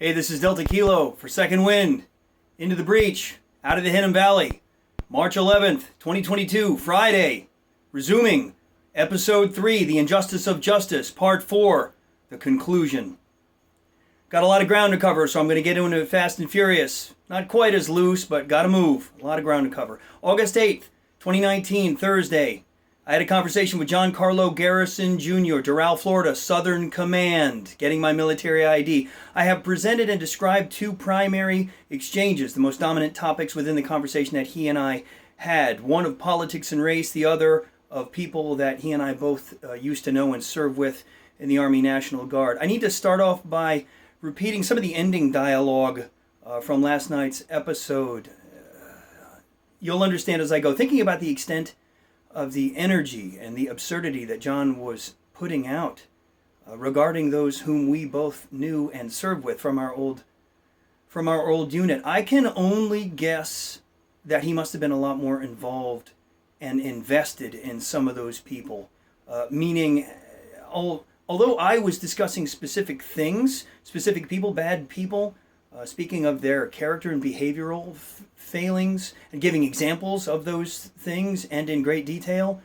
Hey, this is Delta Kilo for Second Wind. Into the Breach, out of the Hidden Valley. March 11th, 2022, Friday. Resuming Episode 3, The Injustice of Justice, Part 4, The Conclusion. Got a lot of ground to cover, so I'm going to get into it fast and furious. Not quite as loose, but gotta move. A lot of ground to cover. August 8th, 2019, Thursday. I had a conversation with John Carlo Garrison Jr., Doral, Florida, Southern Command, getting my military ID. I have presented and described two primary exchanges, the most dominant topics within the conversation that he and I had. One of politics and race, the other of people that he and I both used to know and serve with in the Army National Guard. I need to start off by repeating some of the ending dialogue from last night's episode. You'll understand as I go. Thinking about the extent of the energy and the absurdity that John was putting out regarding those whom we both knew and served with from our old unit. I can only guess that he must have been a lot more involved and invested in some of those people. Meaning, although I was discussing specific things, specific people, bad people, speaking of their character and behavioral failings and giving examples of those things and in great detail,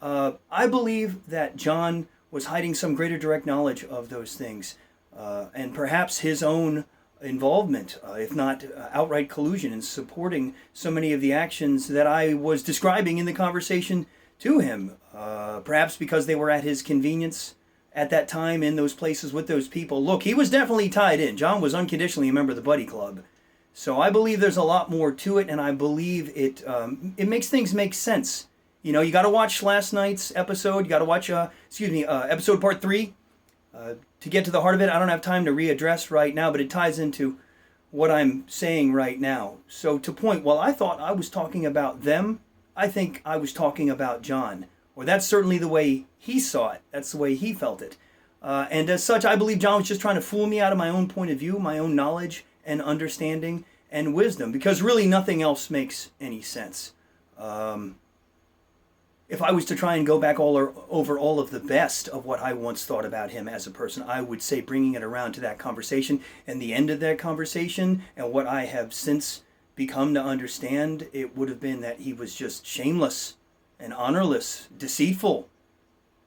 I believe that John was hiding some greater direct knowledge of those things and perhaps his own involvement, if not outright collusion in supporting so many of the actions that I was describing in the conversation to him, perhaps because they were at his convenience at that time in those places with those people. Look, he was definitely tied in. John was unconditionally a member of the Buddy Club. So I believe there's a lot more to it, and I believe it makes things make sense. You know, you got to watch last night's episode. You got to watch, episode part 3 to get to the heart of it. I don't have time to readdress right now, but it ties into what I'm saying right now. So to point, while I thought I was talking about them, I think I was talking about John. Or that's certainly the way he saw it. That's the way he felt it. And as such, I believe John was just trying to fool me out of my own point of view, my own knowledge and understanding and wisdom, because really nothing else makes any sense. If I was to try and go back over all of the best of what I once thought about him as a person, I would say bringing it around to that conversation and the end of that conversation and what I have since become to understand, it would have been that he was just shameless and honorless, deceitful.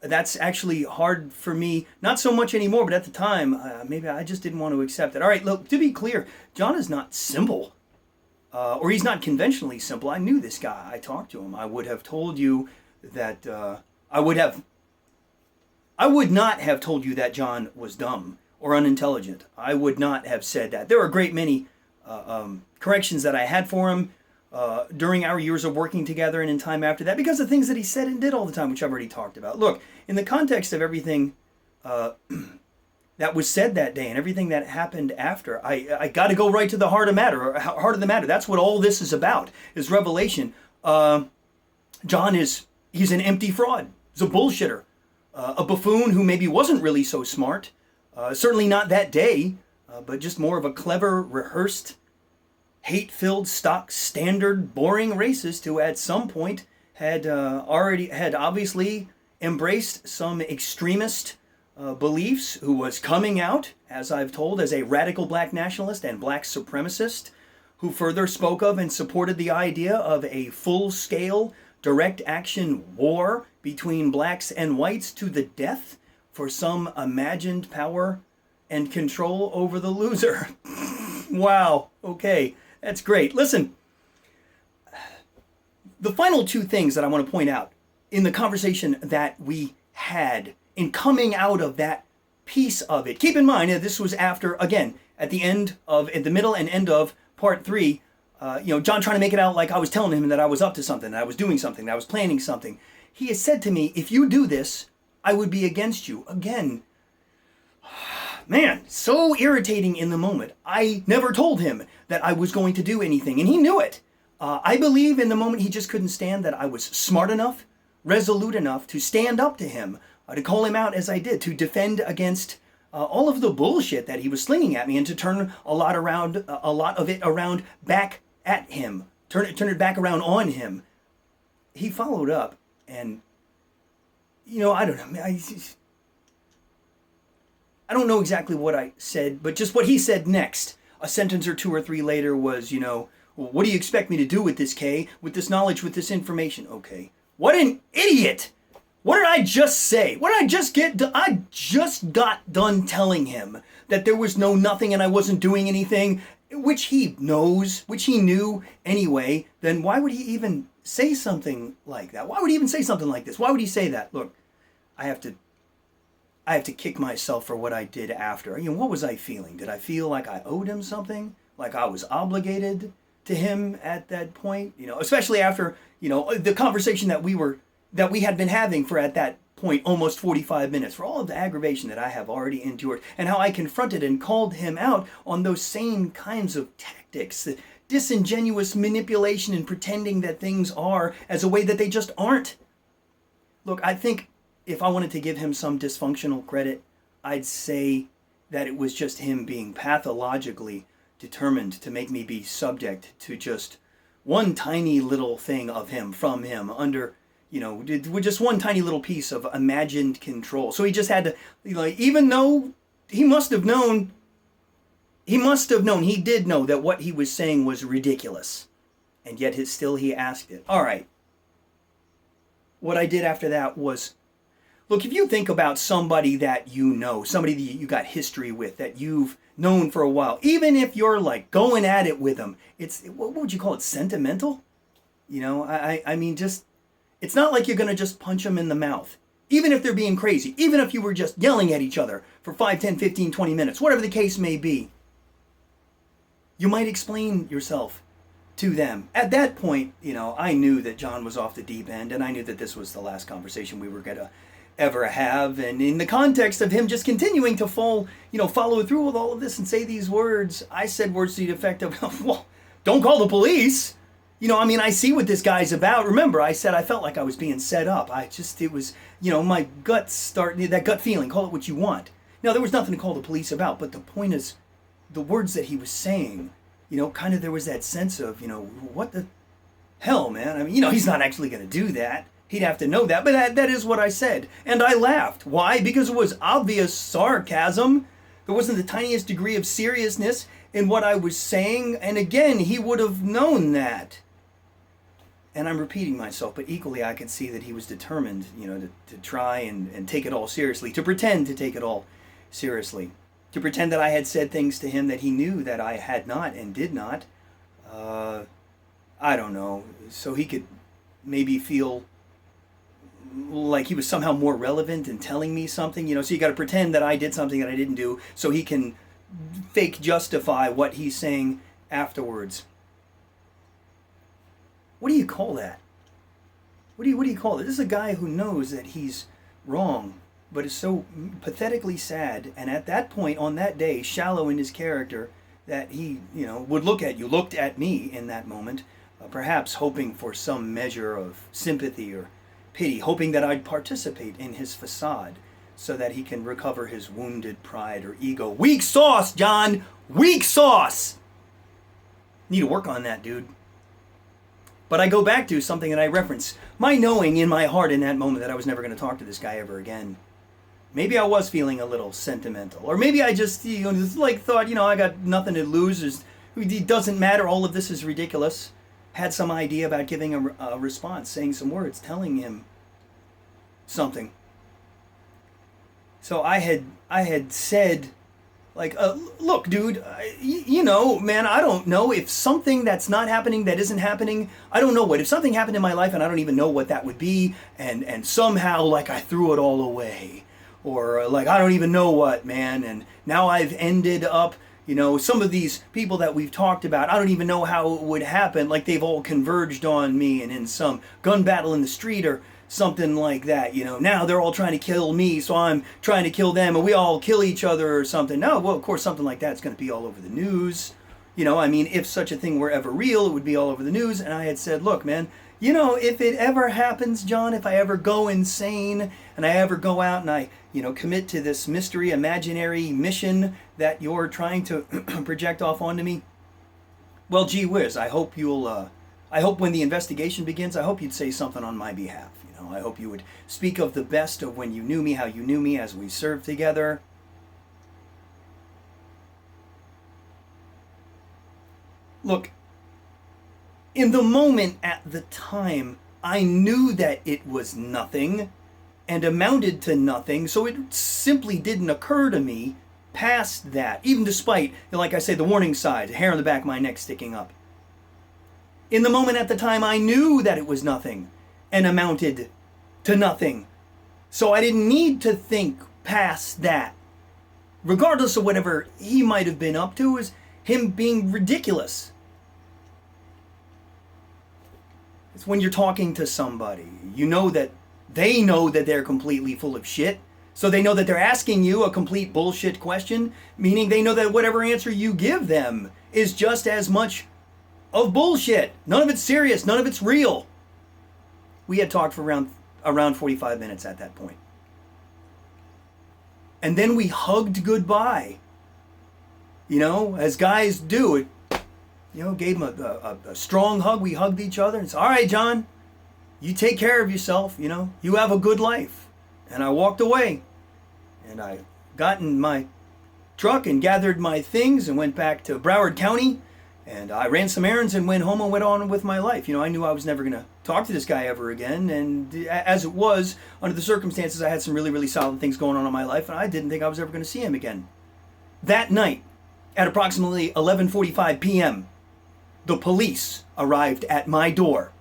That's actually hard for me, not so much anymore, but at the time, maybe I just didn't want to accept it. All right, look, to be clear, John is not simple, or he's not conventionally simple. I knew this guy. I talked to him. I would have told you that, I would not have told you that John was dumb or unintelligent. I would not have said that. There are a great many corrections that I had for him, during our years of working together and in time after that, because of things that he said and did all the time, which I've already talked about. Look, in the context of everything that was said that day and everything that happened after, I got to go right to the heart of the matter. That's what all this is about, is revelation. John he's an empty fraud. He's a bullshitter. A buffoon who maybe wasn't really so smart. Certainly not that day, but just more of a clever, rehearsed, hate-filled, stock, standard, boring racist who at some point had obviously embraced some extremist beliefs, who was coming out, as I've told, as a radical black nationalist and black supremacist, who further spoke of and supported the idea of a full-scale direct action war between blacks and whites to the death for some imagined power and control over the loser. Wow, okay. That's great. Listen, the final two things that I want to point out in the conversation that we had in coming out of that piece of it. Keep in mind that this was after, again, at the middle and end of part 3, John trying to make it out like I was telling him that I was up to something, that I was doing something, that I was planning something. He has said to me, if you do this, I would be against you. Again, man, so irritating in the moment. I never told him that I was going to do anything, and he knew it. I believe in the moment he just couldn't stand that I was smart enough, resolute enough to stand up to him, to call him out as I did, to defend against all of the bullshit that he was slinging at me, and to turn a lot of it around back at him, turn it back around on him. He followed up, and I don't know. I don't know exactly what I said, but just what he said next. A sentence or two or three later was, well, what do you expect me to do with this, Kay? With this knowledge, with this information? Okay. What an idiot! What did I just say? What did I just get? I just got done telling him that there was nothing and I wasn't doing anything, which he knows, which he knew anyway. Then why would he even say something like that? Why would he even say something like this? Why would he say that? Look, I have to kick myself for what I did after. What was I feeling? Did I feel like I owed him something? Like I was obligated to him at that point? Especially after, the conversation that we had been having for at that point almost 45 minutes, for all of the aggravation that I have already endured, and how I confronted and called him out on those same kinds of tactics, the disingenuous manipulation and pretending that things are as a way that they just aren't. Look, I think if I wanted to give him some dysfunctional credit, I'd say that it was just him being pathologically determined to make me be subject to just one tiny little thing of him, from him, under, with just one tiny little piece of imagined control. So he just had to, even though he did know that what he was saying was ridiculous. And yet he asked it. All right. What I did after that was, look, if you think about somebody that somebody that you got history with, that you've known for a while, even if you're like going at it with them, what would you call it? Sentimental? I mean, just, it's not like you're going to just punch them in the mouth. Even if they're being crazy, even if you were just yelling at each other for 5, 10, 15, 20 minutes, whatever the case may be, you might explain yourself to them. At that point, I knew that John was off the deep end, and I knew that this was the last conversation we were going to ever have. And in the context of him just continuing to follow through with all of this and say these words, I said words to the effect of, well, don't call the police. I see what this guy's about. Remember, I said I felt like I was being set up. It was, my gut that gut feeling, call it what you want. Now, there was nothing to call the police about, but the point is, the words that he was saying, kind of there was that sense of, what the hell, man? He's not actually going to do that. He'd have to know that, but that is what I said. And I laughed. Why? Because it was obvious sarcasm. There wasn't the tiniest degree of seriousness in what I was saying. And again, he would have known that. And I'm repeating myself, but equally I could see that he was determined, to try and take it all seriously, to pretend to take it all seriously, to pretend that I had said things to him that he knew that I had not and did not. I don't know. So he could maybe feel like he was somehow more relevant in telling me something, so you got to pretend that I did something that I didn't do so he can fake justify what he's saying afterwards. What do you call that? What do you call it? This is a guy who knows that he's wrong, but is so pathetically sad, and at that point on that day, shallow in his character, that he, looked at me in that moment, perhaps hoping for some measure of sympathy or pity, hoping that I'd participate in his facade so that he can recover his wounded pride or ego. Weak sauce, John! Weak sauce! Need to work on that, dude. But I go back to something that I reference. My knowing in my heart in that moment that I was never going to talk to this guy ever again. Maybe I was feeling a little sentimental. Or maybe I just, thought, I got nothing to lose. It doesn't matter. All of this is ridiculous. Had some idea about giving a response, saying some words, telling him something. So I had said, look, dude, man, I don't know if something that's not happening, that isn't happening, I don't know what. If something happened in my life and I don't even know what that would be, and somehow, I threw it all away, or I don't even know what, man, and now I've ended up, some of these people that we've talked about, I don't even know how it would happen, they've all converged on me, and in some gun battle in the street or something like that, now they're all trying to kill me, so I'm trying to kill them, and we all kill each other or something. No, well, of course, something like that's going to be all over the news. If such a thing were ever real, it would be all over the news. And I had said, look, man, if it ever happens, John, if I ever go insane and I ever go out and I, commit to this mystery, imaginary mission that you're trying to project off onto me, well, gee whiz, I hope when the investigation begins, I hope you'd say something on my behalf. I hope you would speak of the best of when you knew me, how you knew me as we served together. Look, in the moment at the time, I knew that it was nothing and amounted to nothing, so it simply didn't occur to me past that, even despite, like I say, the warning signs, the hair on the back of my neck sticking up. In the moment at the time, I knew that it was nothing and amounted to nothing, so I didn't need to think past that. Regardless of whatever he might have been up to, is him being ridiculous. It's when you're talking to somebody, you know that they know that they're completely full of shit, so they know that they're asking you a complete bullshit question, meaning they know that whatever answer you give them is just as much of bullshit. None of it's serious, none of it's real. We had talked for around 45 minutes at that point. And then we hugged goodbye. You know, as guys do. It, you know, gave him a strong hug. We hugged each other and said, all right, John, you take care of yourself, you know. You have a good life. And I walked away. And I got in my truck and gathered my things and went back to Broward County. And I ran some errands and went home and went on with my life. You know, I knew I was never going to talk to this guy ever again. And as it was, under the circumstances, I had some really, really solid things going on in my life. And I didn't think I was ever going to see him again. That night, at approximately 11:45 p.m., the police arrived at my door.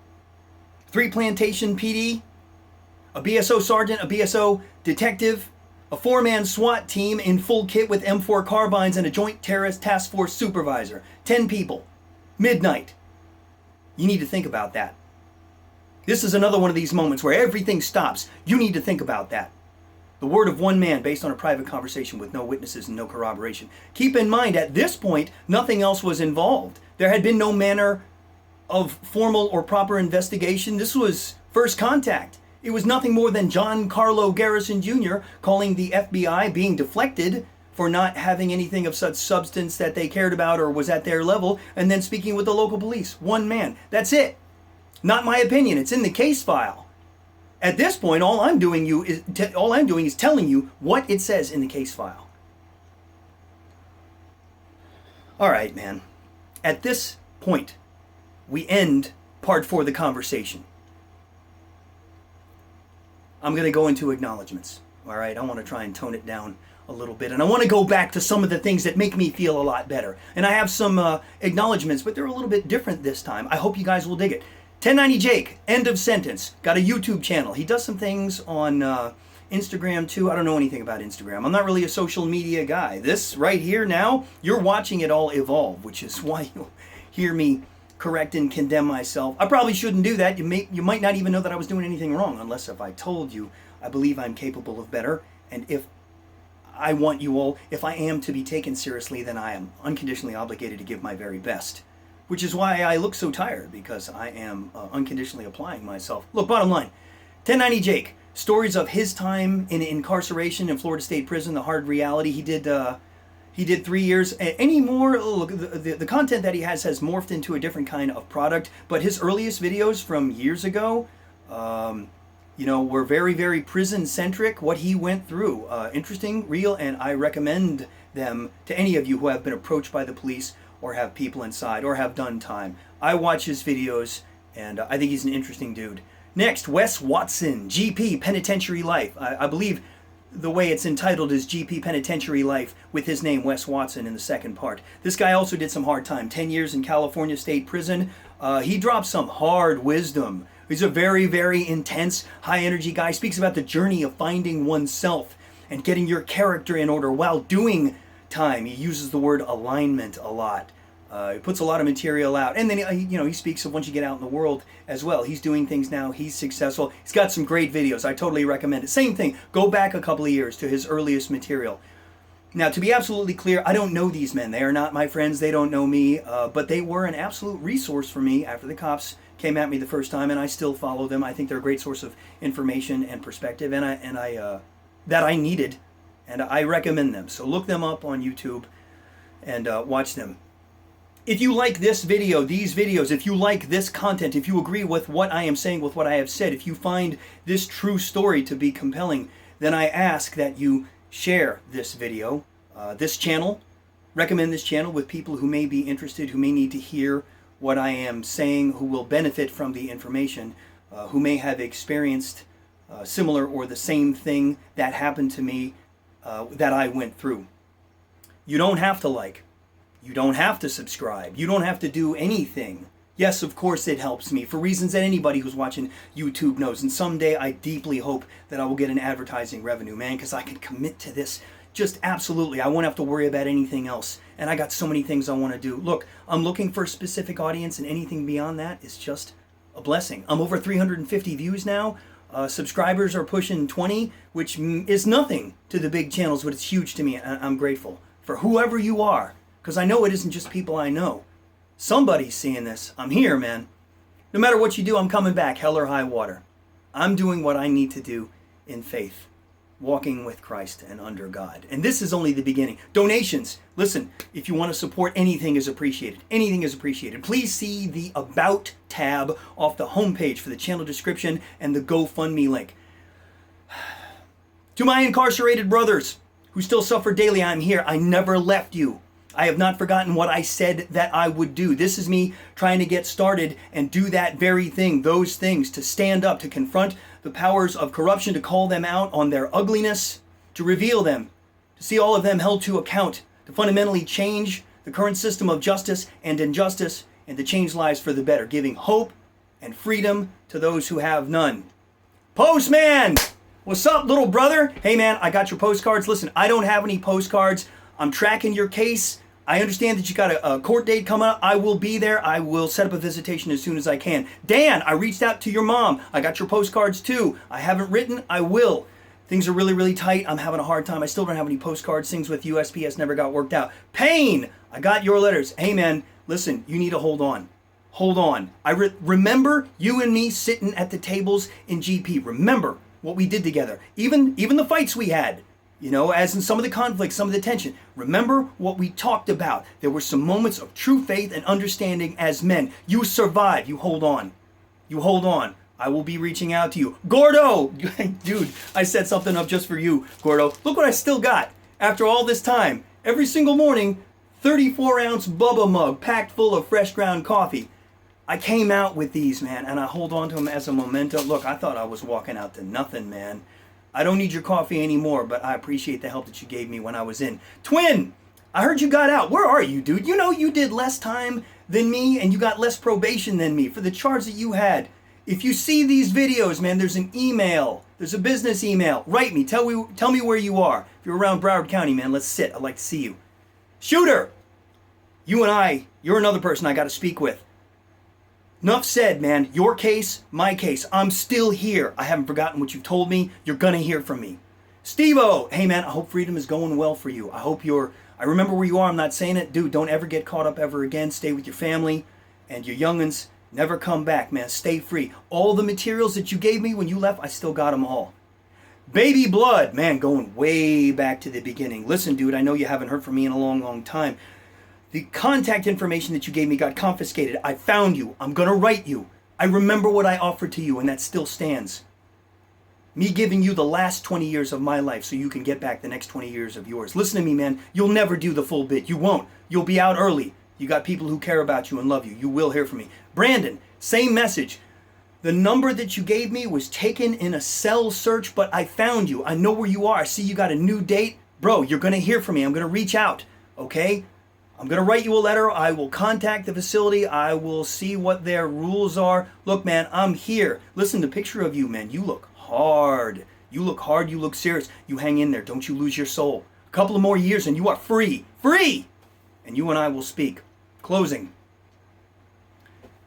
3 Plantation PD, a BSO sergeant, a BSO detective, a 4-man SWAT team in full kit with M4 carbines, and a joint terrorist task force supervisor. 10 people. Midnight. You need to think about that. This is another one of these moments where everything stops. You need to think about that. The word of one man based on a private conversation with no witnesses and no corroboration. Keep in mind, at this point, nothing else was involved. There had been no manner of formal or proper investigation. This was first contact. It was nothing more than John Carlo Garrison Jr. calling the FBI, being deflected for not having anything of such substance that they cared about or was at their level, and then speaking with the local police. One man. That's it. Not my opinion. It's in the case file. At this point, all I'm doing is telling you what it says in the case file. All right, man. At this point, we end part 4 of the conversation. I'm going to go into acknowledgements. All right, I want to try and tone it down a little bit. And I want to go back to some of the things that make me feel a lot better. And I have some acknowledgements, but they're a little bit different this time. I hope you guys will dig it. 1090 Jake, end of sentence. Got a YouTube channel. He does some things on Instagram too. I don't know anything about Instagram. I'm not really a social media guy. This right here now, you're watching it all evolve, which is why you'll hear me correct and condemn myself. I probably shouldn't do that. You might not even know that I was doing anything wrong, unless if I told you I believe I'm capable of better. And if I want you all, if I am to be taken seriously, then I am unconditionally obligated to give my very best. Which is why I look so tired, because I am unconditionally applying myself. Look, bottom line, 1090 Jake, stories of his time in incarceration in Florida State Prison, the hard reality. He did 3 years. Any more, look, the content that he has morphed into a different kind of product, but his earliest videos from years ago, you know, were very, very prison-centric, what he went through. Interesting, real, and I recommend them to any of you who have been approached by the police or have people inside or have done time. I watch his videos, and I think he's an interesting dude. Next, Wes Watson, GP Penitentiary Life. I believe the way it's entitled is GP Penitentiary Life, with his name, Wes Watson, in the second part. This guy also did some hard time, 10 years in California State Prison. He dropped some hard wisdom. He's a very, very intense, high-energy guy. Speaks about the journey of finding oneself and getting your character in order while doing time. He uses the word alignment a lot. He puts a lot of material out. And then, he speaks of once you get out in the world as well. He's doing things now. He's successful. He's got some great videos. I totally recommend it. Same thing. Go back a couple of years to his earliest material. Now, to be absolutely clear, I don't know these men. They are not my friends. They don't know me. But they were an absolute resource for me after the cops came at me the first time, and I still follow them. I think they're a great source of information and perspective, and that I needed, and I recommend them. So look them up on YouTube and watch them. If you like this video, these videos, if you like this content, if you agree with what I am saying, with what I have said, if you find this true story to be compelling, then I ask that you share this video, this channel, recommend this channel with people who may be interested, who may need to hear what I am saying, who will benefit from the information, who may have experienced similar or the same thing that happened to me that I went through. You don't have to like. You don't have to subscribe. You don't have to do anything. Yes, of course it helps me for reasons that anybody who's watching YouTube knows. And someday I deeply hope that I will get an advertising revenue, man, because I can commit to this just absolutely. I won't have to worry about anything else. And I got so many things I want to do. Look, I'm looking for a specific audience, and anything beyond that is just a blessing. I'm over 350 views now. Subscribers are pushing 20, which is nothing to the big channels, but it's huge to me. I'm grateful for whoever you are, because I know it isn't just people I know. Somebody's seeing this. I'm here, man. No matter what you do, I'm coming back, hell or high water. I'm doing what I need to do in faith, walking with Christ and under God. And this is only the beginning. Donations. Listen, if you want to support, anything is appreciated. Anything is appreciated. Please see the About tab off the homepage for the channel description and the GoFundMe link. To my incarcerated brothers who still suffer daily, I'm here. I never left you. I have not forgotten what I said that I would do. This is me trying to get started and do that very thing, those things, to stand up, to confront the powers of corruption, to call them out on their ugliness, to reveal them, to see all of them held to account, to fundamentally change the current system of justice and injustice, and to change lives for the better, giving hope and freedom to those who have none. Postman! What's up, little brother? Hey, man, I got your postcards. Listen, I don't have any postcards. I'm tracking your case. I understand that you got a court date coming up. I will be there. I will set up a visitation as soon as I can. Dan, I reached out to your mom. I got your postcards too. I haven't written. I will. Things are really, really tight. I'm having a hard time. I still don't have any postcards. Things with USPS never got worked out. Pain, I got your letters. Hey, man, listen, you need to hold on. Hold on. I remember you and me sitting at the tables in GP. Remember what we did together. Even the fights we had. You know, as in some of the conflict, some of the tension. Remember what we talked about. There were some moments of true faith and understanding as men. You survive. You hold on. You hold on. I will be reaching out to you. Gordo! Dude, I set something up just for you, Gordo. Look what I still got. After all this time, every single morning, 34-ounce Bubba mug packed full of fresh ground coffee. I came out with these, man, and I hold on to them as a memento. Look, I thought I was walking out to nothing, man. I don't need your coffee anymore, but I appreciate the help that you gave me when I was in. Twin, I heard you got out. Where are you, dude? You know you did less time than me, and you got less probation than me for the charge that you had. If you see these videos, man, there's an email. There's a business email. Write me. Tell me where you are. If you're around Broward County, man, let's sit. I'd like to see you. Shooter, you and I, you're another person I got to speak with. Enough said, man. Your case, my case. I'm still here. I haven't forgotten what you've told me. You're going to hear from me. Steve-O, hey, man, I hope freedom is going well for you. I remember where you are. I'm not saying it. Dude, don't ever get caught up ever again. Stay with your family and your young'uns. Never come back, man. Stay free. All the materials that you gave me when you left, I still got them all. Baby Blood, man, going way back to the beginning. Listen, dude, I know you haven't heard from me in a long, long time. The contact information that you gave me got confiscated. I found you. I'm going to write you. I remember what I offered to you, and that still stands. Me giving you the last 20 years of my life so you can get back the next 20 years of yours. Listen to me, man. You'll never do the full bit. You won't. You'll be out early. You got people who care about you and love you. You will hear from me. Brandon, same message. The number that you gave me was taken in a cell search, but I found you. I know where you are. I see you got a new date. Bro, you're going to hear from me. I'm going to reach out, okay? I'm going to write you a letter. I will contact the facility. I will see what their rules are. Look, man, I'm here. Listen, the picture of you, man, you look hard. You look hard. You look serious. You hang in there. Don't you lose your soul. A couple of more years and you are free. Free! And you and I will speak. Closing.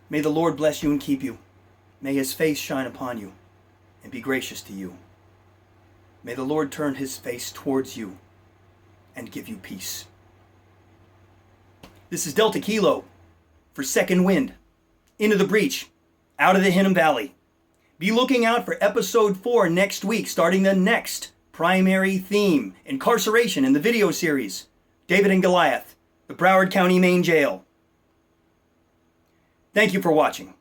May the Lord bless you and keep you. May his face shine upon you and be gracious to you. May the Lord turn his face towards you and give you peace. This is Delta Kilo for Second Wind, Into the Breach, Out of the Hidden Valley. Be looking out for episode 4 next week, starting the next primary theme, Incarceration, in the video series, David and Goliath, the Broward County Main Jail. Thank you for watching.